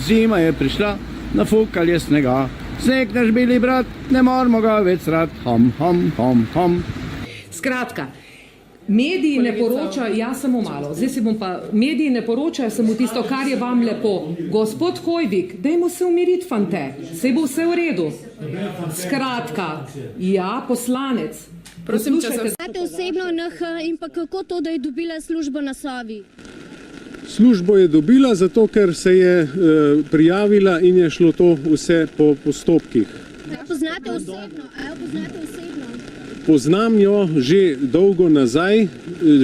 Zima je prišla, nafukal je snega. Sneg naš bili brat, ne moramo ga več srat. Skratka, mediji ne poročajo, jaz samo malo, zdaj si bom pa, mediji ne poročajo samo tisto, kar je vam lepo. Gospod Hoivik, dajmo se umiriti, fante, saj bo vse v redu. Skratka, ja, poslanec. Prosim, če se vstate osebno NH in pa kako to, da je dobila službo na Sovi? Službo je dobila zato, ker se je prijavila in je šlo to vse po postopkih. Poznate osebno? Poznate osebno? Poznam jo že dolgo nazaj,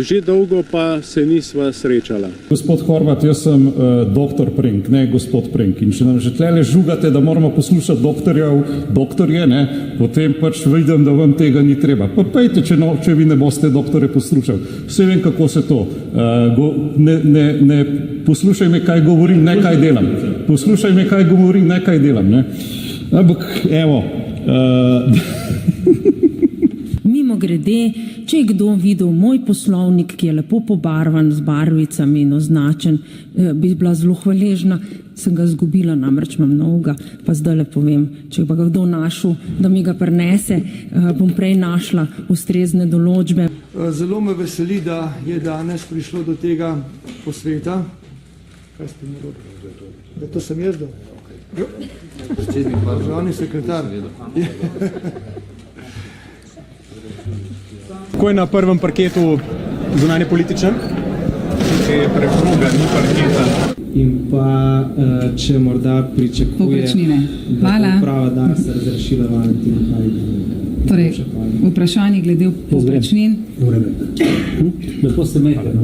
že dolgo pa se nisva srečala. Gospod Horvat, jaz sem doktor Prenk, ne gospod Prenk. In če nam že tlele žugate, da moramo poslušati doktorje, ne, potem pač vidim, da vam tega ni treba. Pa pejte, če vi ne boste doktore poslušali. Vse vem, kako se to. Ne poslušaj me, kaj govorim, ne kaj delam. Poslušaj me, kaj govorim, ne kaj delam. Ne. Ampak, evo... Mimo grede, če je kdo videl moj poslovnik, ki je lepo pobarvan z barvicami in označen, bi bila zelo hvaležna. Sem ga zgubila, namreč imam novega, pa zdaj le povem, če pa ga kdo našel, da mi ga prinese, bom prej našla ustrezne določbe. Zelo me veseli, da je danes prišlo do tega posveta. Kaj ste mi robili? To sem jaz dal. Državni sekretar. Kako je na prvem parketu zunanje političnem? Če je preproga, ni parketa. In pa, če morda pričakuje, da bo uprava danes razrešila Valentina Hajdu. Torej, vprašanje glede povprečnin. Lepo se imejte.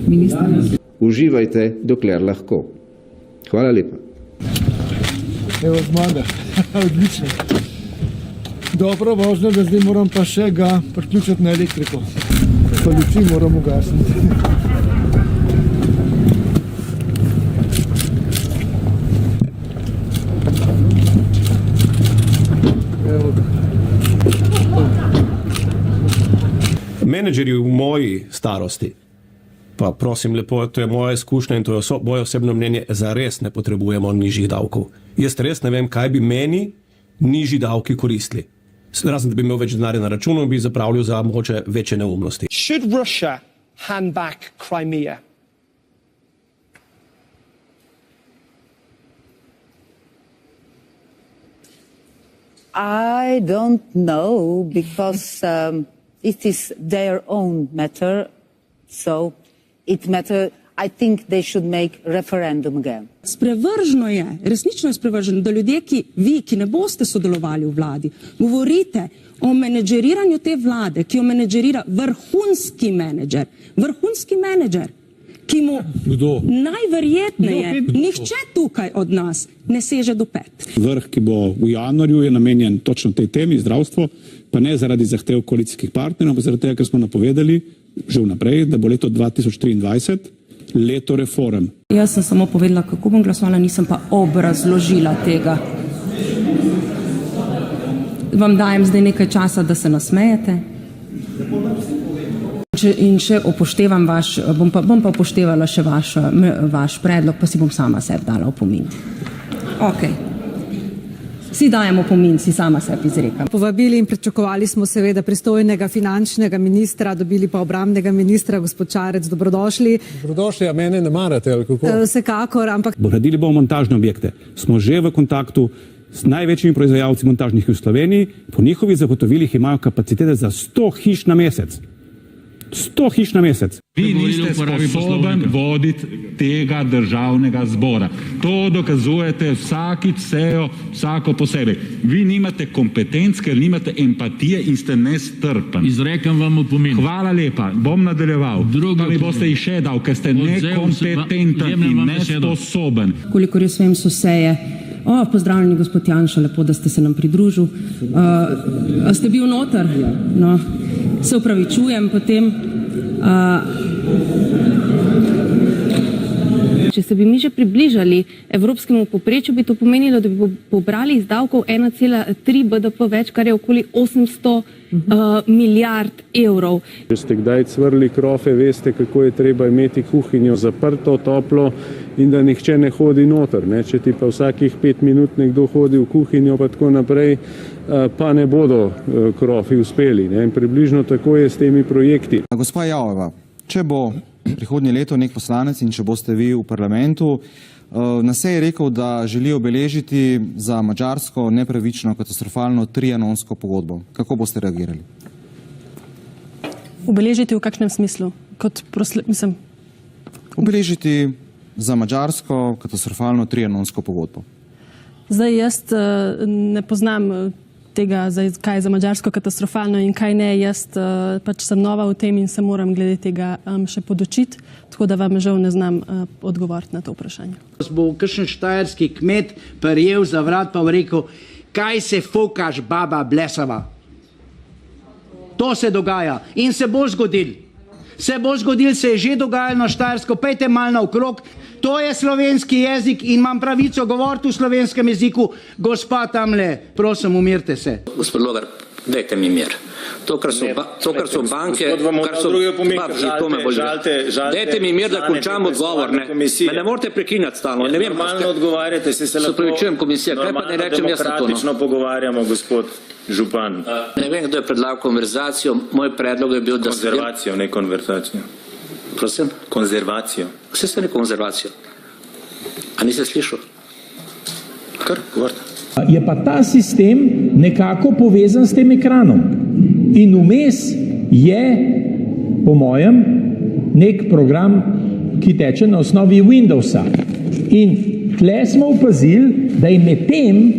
Minister. Uživajte, dokler lahko. Hvala lepa. Evo zmaga. Odlično. Dobro, vožnja, da zdaj moram pa še ga priključiti na elektriko. Pa luči moram ugasniti. Menedžerji v moji starosti, pa prosim lepo, to je moja izkušnja in to je moje osebno mnenje, zares ne potrebujemo nižjih davkov. Jaz res ne vem, kaj bi meni nižji davki koristili. Razen, da bi imel več denarja na računu in bi zapravljal za mogoče večje neumnosti. Should Russia hand back Crimea? I don't know, because it is their own matter, so it matters. I think they should make referendum again. Sprevrženo je, resnično je sprevrženo, da ljudje, ki ne boste sodelovali v vladi, govorite o menedžeriranju te vlade, ki jo menedžerira vrhunski menedžer, ki mu najverjetneje nihče tukaj od nas ne seže do pet. Vrh, ki bo v januarju, je namenjen točno tej temi, zdravstvo, pa ne zaradi zahtev koalicijskih partnerjev, ampak zaradi tega, ker smo napovedali že vnaprej, da bo leto 2023 leto reform. Jaz sem samo povedala, kako bom glasovala, nisem pa obrazložila tega. Vam dajem zdaj nekaj časa, da se nasmejete. In še upoštevam bom pa upoštevala še vaš predlog, pa si bom sama sebi dala opomin. Ok. Vsi dajemo opomin, si sama sebi izrekam. Povabili in pričakovali smo seveda pristojnega finančnega ministra, dobili pa obrambnega ministra, gospod Šarec, dobrodošli. Dobrodošli, a mene ne marate, ali kako? Vsekakor, ampak... Gradili bomo montažne objekte. Smo že v kontaktu s največjimi proizvajalci montažnih hiš v Sloveniji. Po njihovih zagotovilih imajo kapacitete za 100 hiš na mesec. 100 hiš na mesec. Vi niste sposoben voditi tega državnega zbora. To dokazujete vsakič sejo, vsako posebej. Vi nimate kompetenc, ker nimate empatije in ste nestrpen. Izrekam vam opomin. Hvala lepa, bom nadaljeval. Pa mi boste jih še dal, ker ste nekompetenten in nesposoben. Kolikor jaz vem, so seje. Pozdravljeni, gospod Janša, lepo, da ste se nam pridružil. A ste bil noter? No, se upravičujem potem. Če se bi mi že približali evropskemu povprečju, bi to pomenilo, da bi pobrali iz davkov 1,3 BDP več, kar je okoli 800 milijard evrov. Če ste kdaj cvrli krofe, veste, kako je treba imeti kuhinjo zaprto, toplo in da nihče ne hodi noter. Ne? Če ti pa vsakih 5 minut nekdo hodi v kuhinjo pa tako naprej, pa ne bodo krofi uspeli. Ne? In približno tako je s temi projekti. Gospa Javova, če bo prihodnje leto nek poslanec in če boste vi v parlamentu, na seji je rekel, da želi obeležiti za Madžarsko nepravično, katastrofalno trianonsko pogodbo. Kako boste reagirali? Obeležiti v kakšnem smislu? Obeležiti za Madžarsko katastrofalno trianonsko pogodbo. Zdaj jaz ne poznam tega, kaj je za Madžarsko katastrofalno in kaj ne. Jaz pač sem nova v tem in se moram glede tega še podučiti, tako da vam žal ne znam odgovoriti na to vprašanje. Bo kakšen štajerski kmet prijel za vrat pa rekel, kaj se fokaš, baba blesava. To se dogaja in se bo zgodil. Se bo zgodil, se je že dogajalo na Štajersko, pejte malo naokrog. To je slovenski jezik in imam pravico govoriti v slovenskem jeziku. Gospa tamle, prosim, umirite se. Gospod Logar, dajte mi mir. To, kar so banke, kar so... Dajte mi mir, da končam odgovor. Me ne morate prekinjati stalno. Normalno odgovarjate, se lahko demokratično pogovarjamo, gospod župan. Ne vem, kdo je predlagal konverzacijo. Moj predlog je bil, da... Konzervacijo, ne konverzacijo. Prosim? Konzervacijo. Vse ste ne konzervacijo. A niste slišal? Kar, govorite. Je pa ta sistem nekako povezan s tem ekranom. In vmes je, po mojem, nek program, ki teče na osnovi Windowsa. In tle smo opazili, da je med tem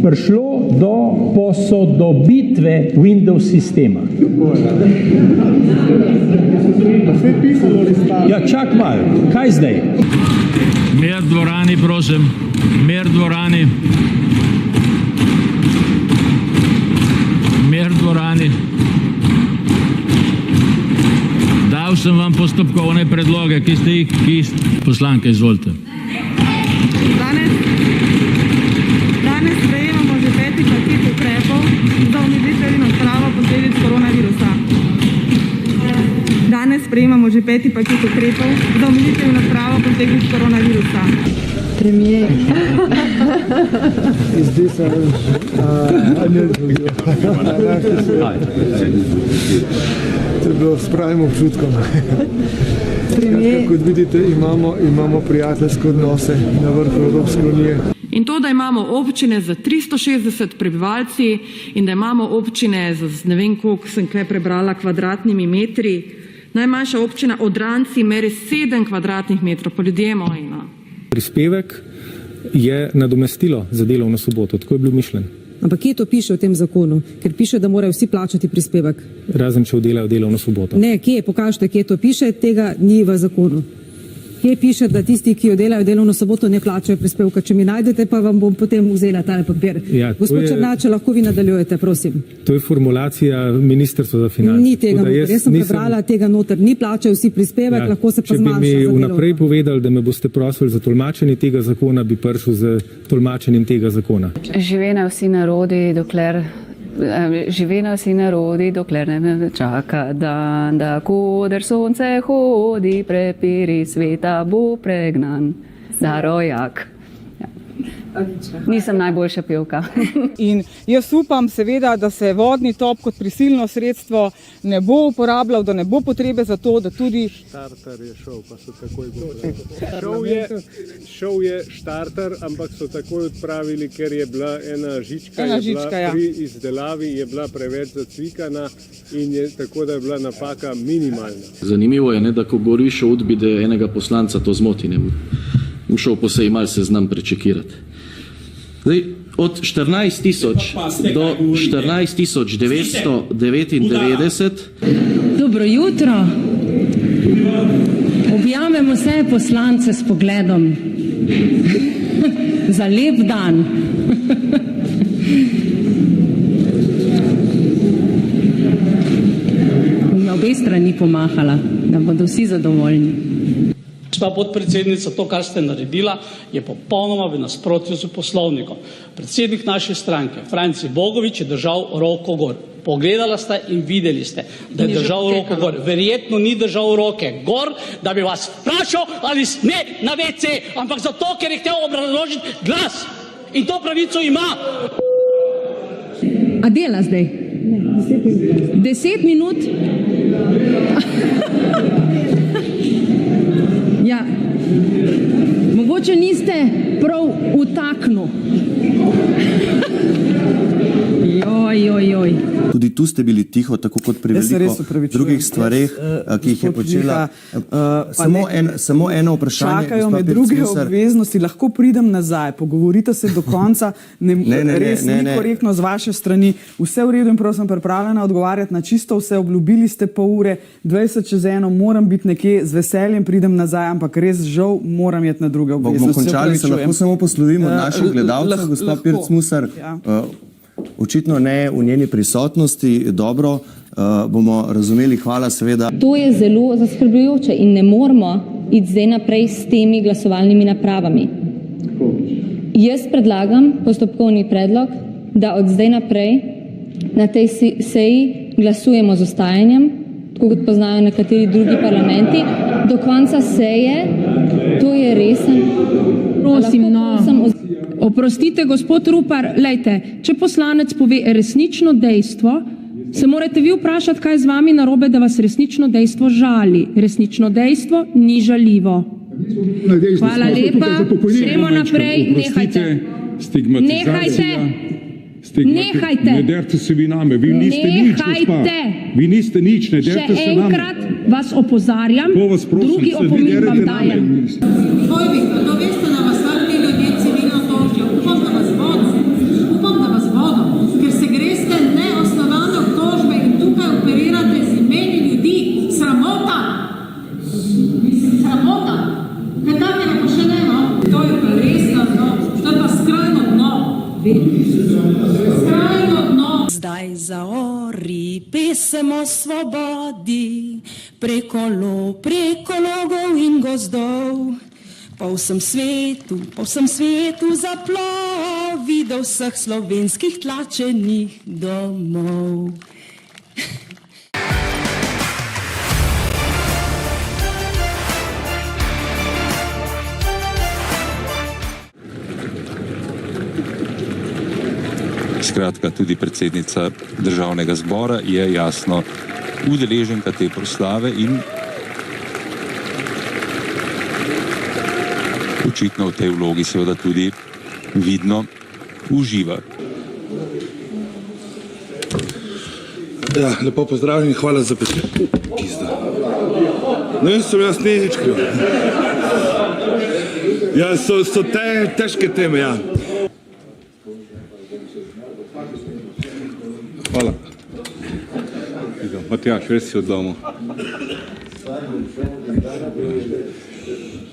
prišlo do posodobitve Windows sistema. Ja, čak malo, kaj zdaj? Mir v dvorani, prosim. Mir v dvorani. Mir v dvorani. Dal sem vam postopkovne predloge, ki ste jih, poslanke, izvolite. Danes sprejemamo že 5. paket ukrepov za omilitev in odpravo posledic koronavirusa. Danes sprejemamo že 5. paket ukrepov za omilitev in odpravo posledic koronavirusa. Premier. Zdi se, to je bilo s pravim občutkom. Kot vidite, imamo prijateljske odnose na vrhu Evropske unije. In to, da imamo občine z 360 prebivalci in da imamo občine z ne vem koliko sem kaj prebrala kvadratnimi metri, najmanjša občina Odranci meri 7 kvadratnih metrov, pa ljudje moji. Prispevek je nadomestilo za delovno soboto, tako je bil mišljen. Ampak kje to piše v tem zakonu? Ker piše, da morajo vsi plačati prispevek. Razen če oddelajo delovno soboto. Ne, kje? Pokažite, kje to piše, tega ni v zakonu. Kje piše, da tisti, ki oddelajo delovno soboto, ne plačajo prispevka? Če mi najdete, pa vam bom potem vzela tale papir. Ja, Gospod Černač, lahko vi nadaljujete, prosim. To je formulacija Ministrstva za finance. Ni tega noter, jaz sem prebrala tega noter. Ni plačajo vsi prispevek, lahko se pa zmanjša za delovno. Če bi mi vnaprej povedali, da me boste prosili za tolmačenje tega zakona, bi prišel z tolmačenjem tega zakona. Živena vsi narodi, dokler ne čaka dan, da koder sonce hodi, prepiri sveta bo pregnan, da rojak. Nisem najboljša pevka. In jaz upam seveda, da se vodni top kot prisilno sredstvo ne bo uporabljal, da ne bo potrebe za to, da tudi... Štarter je šel, pa so takoj odpravili. Šel je štarter, ampak so takoj odpravili, ker je bila ena žička, pri izdelavi je bila preveč zacvikana in je tako, da je bila napaka minimalna. Zanimivo je, da ko govoriš o udbi, da enega poslanca to zmoti, ne bo šel po seji malo se znam prečekirati. Zdaj, od 14.000 do 14.999. Dobro jutro. Objavimo vse poslance s pogledom. Za lep dan. Na obe strani pomahala, da bodo vsi zadovoljni. Gospa podpredsednica, to, kar ste naredila, je popolnoma v nasprotju z poslovnikom. Predsednik naše stranke, Franci Bogovič, je držal roko gor. Pogledala ste in videli ste, da je držal roko gor. Verjetno ni držal roke gor, da bi vas vprašal ali ne na WC, ampak zato, ker je hotel obrazložiti glas. In to pravico ima. A dela zdaj? 10 minut? Ja, mogoče niste prav utaknil. Joj. Tudi tu ste bili tiho, tako kot pri veliko drugih stvareh, ki jih je počela. Samo eno vprašanje. Čakajo me druge obveznosti, lahko pridem nazaj, pogovorite se do konca, res ni korektno z vaše strani. Vse v redu in prav sem pripravljena odgovarjati na čisto vse, obljubili ste pol ure, 20 čez 1, moram biti nekje, z veseljem pridem nazaj, ampak res žal moram jeti na druge obveznosti. Bomo končali, se lahko samo poslovimo od naših gledalcev, gospod Pirc Musar. Očitno ne v njeni prisotnosti, dobro, bomo razumeli, hvala seveda. To je zelo zaskrbljujoče in ne moramo iti zdaj naprej s temi glasovalnimi napravami. Jaz predlagam postopkovni predlog, da od zdaj naprej na tej seji glasujemo z ostajanjem, tako kot poznajo nekateri drugi parlamenti, do konca seje. To je resen. Prosim, oprostite, gospod Rupar, lejte, če poslanec pove resnično dejstvo, se morate vi vprašati, kaj je z vami narobe, da vas resnično dejstvo žali. Resnično dejstvo ni žaljivo. Hvala lepa, gremo naprej, nehajte. Nehajte. Ne derte se vi name, vi niste nič, gospa. Vi niste nič, ne derte se name. Še enkrat vas opozarjam, drugi opomin vam dajem. Hojvik, to veste, da vas ti ljudje civilno tožijo. Upam, da vas bodo, ker se greste neosnovane obtožbe in tukaj operirate z imeni ljudi. Sramota! Sramota! Kaj takega pa še ne, no? To je pa resno dno, to je pa skrajno dno. Skrajno dno. Zdaj zaori pesem o svobodi, preko logov in gozdov. Po vsem svetu zaplovi do vseh slovenskih tlačenih domov. Skratka, tudi predsednica Državnega zbora je jasno udeleženka te proslave in očitno v tej vlogi seveda tudi vidno uživa. Ja, lepo pozdravljeni, hvala za besedo. Ne, sem jaz nič kriv. Ja, so težke teme, ja. Hvala. Matjaž, res si od domu.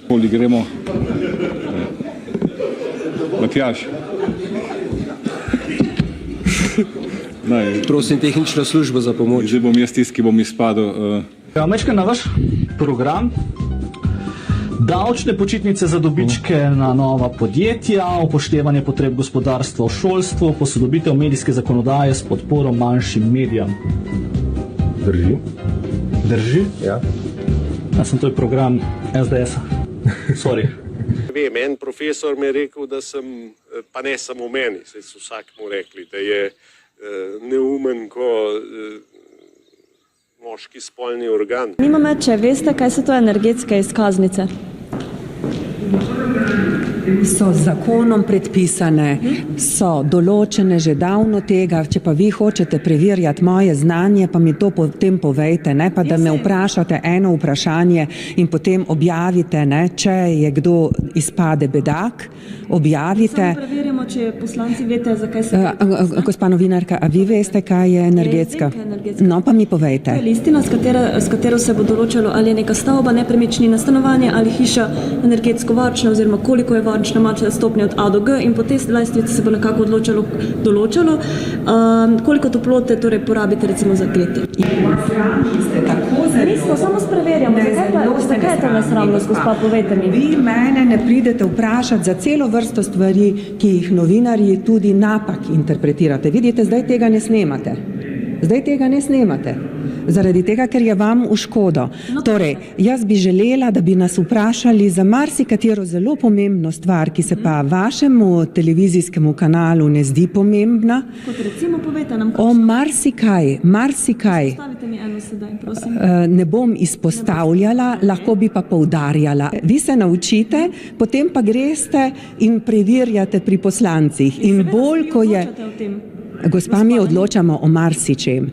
Koli gremo. Matjaž. Prosim tehnično službo za pomoč. Zdaj bom jaz tisti, ki bom izpadel. Mečka na vaš program. Davčne počitnice za dobičke na nova podjetja, upoštevanje potreb gospodarstva v šolstvu, posodobitev medijske zakonodaje s podporo manjšim medijem. Drži. Drži? Ja. Ja, sem to je program SDS-a. Sorry. Vem, en profesor mi je rekel, da sem, pa ne samo meni, saj so vsakmu rekli, da je neumen ko moški spolni organ. Zanima me, če veste, kaj so to energetske izkaznice? So z zakonom predpisane, so določene že davno tega, če pa vi hočete preverjati moje znanje, pa mi to potem povejte, ne pa da me vprašate eno vprašanje in potem objavite, ne, če je kdo izpade bedak, objavite. Samo preverjamo, če poslanci veste, zakaj se... Gospa novinarka, a vi veste, kaj je energetska? No, pa mi povejte. To je listina, s katero se bo določalo, ali je neka stavba, nepremičnina, stanovanje ali hiša energetsko varčna, oziroma koliko je varčne moče stopnje od A do G in po tej lestvici se bo nekako določalo, koliko toplote torej porabite recimo za kletje. Nismo, samo spreverjamo. Zakaj je to nesramnost, gospa, povejte mi? Vi mene ne pridete vprašati za celo vrsto stvari, ki jih novinarji tudi napak interpretirate. Vidite, zdaj tega ne snemate. Zaradi tega, ker je vam v škodo. Torej, jaz bi želela, da bi nas vprašali za marsikatero zelo pomembno stvar, ki se pa vašemu televizijskemu kanalu ne zdi pomembna. Kot recimo, povejte nam, o marsikaj. Postavite mi eno sedaj, prosim. Ne bom izpostavljala, lahko bi pa poudarjala. Vi se naučite, potem pa greste in preverjate pri poslancih. In bolj, ko je... Gospa, mi odločamo o marsičem.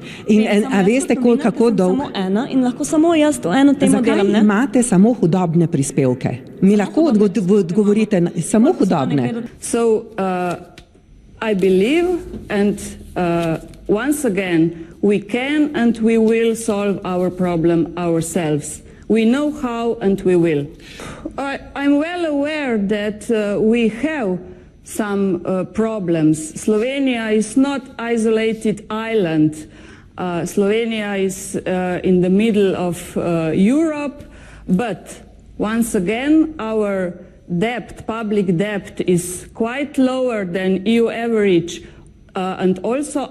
A veste, kako dolgo... Samo ena in lahko samo jaz to eno temo delam, ne? Zakaj imate samo hudobne prispevke? Mi lahko odgovorite samo hudobne. So, I believe and once again, we can and we will solve our problem ourselves. We know how and we will. I'm well aware that we have some problems. Slovenia is not isolated island. Slovenia is in the middle of Europe, but once again our debt, public debt, is quite lower than EU average and also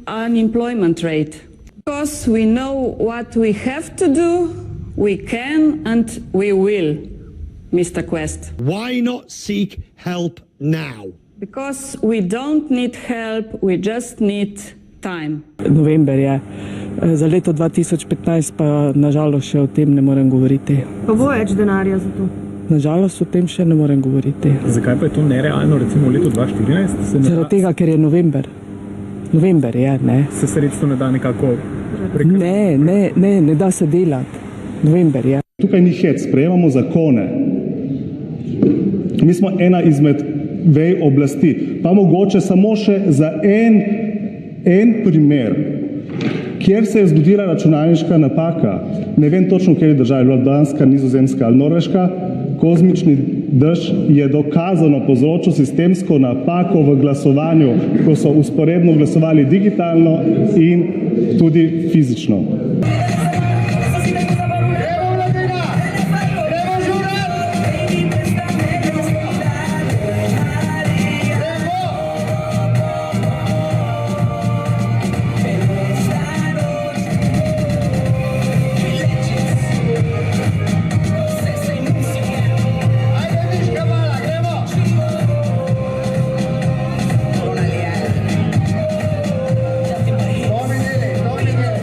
unemployment rate. Because we know what we have to do, we can and we will, Mr. Quest. Why not seek help now? Because we don't need help, we just need time. November je. Za leto 2015 pa nažalost še o tem ne morem govoriti. Pa bo več denarja za to? Nažalost o tem še ne morem govoriti. Zakaj pa je to nerealno, recimo v letu 2014? Zaradi tega, ker je november. November je, ne. Se sredstvo ne da nekako... Ne da se delati. November je. Tukaj ni hec, sprejemamo zakone. Mi smo ena izmed vej oblasti. Pa mogoče samo še za en primer, kjer se je zgodila računalniška napaka. Ne vem točno, kjer je država, bila Danska, Nizozemska ali Norveška. Kozmični dež je dokazano povzročil sistemsko napako v glasovanju, ko so usporedno glasovali digitalno in tudi fizično.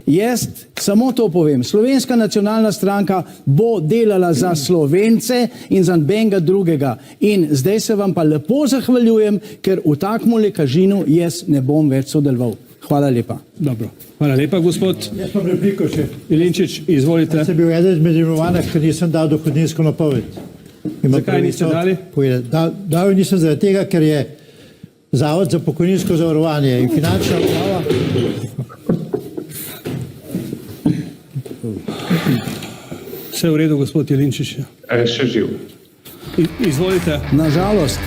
Jaz samo to povem. Slovenska nacionalna stranka bo delala za Slovence in za nobenega drugega. In zdaj se vam pa lepo zahvaljujem, ker v takmole kažinu jaz ne bom več sodeloval. Hvala lepa. Dobro. Hvala lepa, gospod. Jaz pa repliko še. Jelinčič, izvolite. Jaz sem bil eden izmed imenovanih, ker nisem dal dohodninsko napoved. Zakaj niste dali? Dal nisem zaradi tega, ker je Zavod za pokojninsko zavarovanje in finančna uprava. Vse v redu, gospod Jelinčič? Še živ. Izvolite. Nažalost.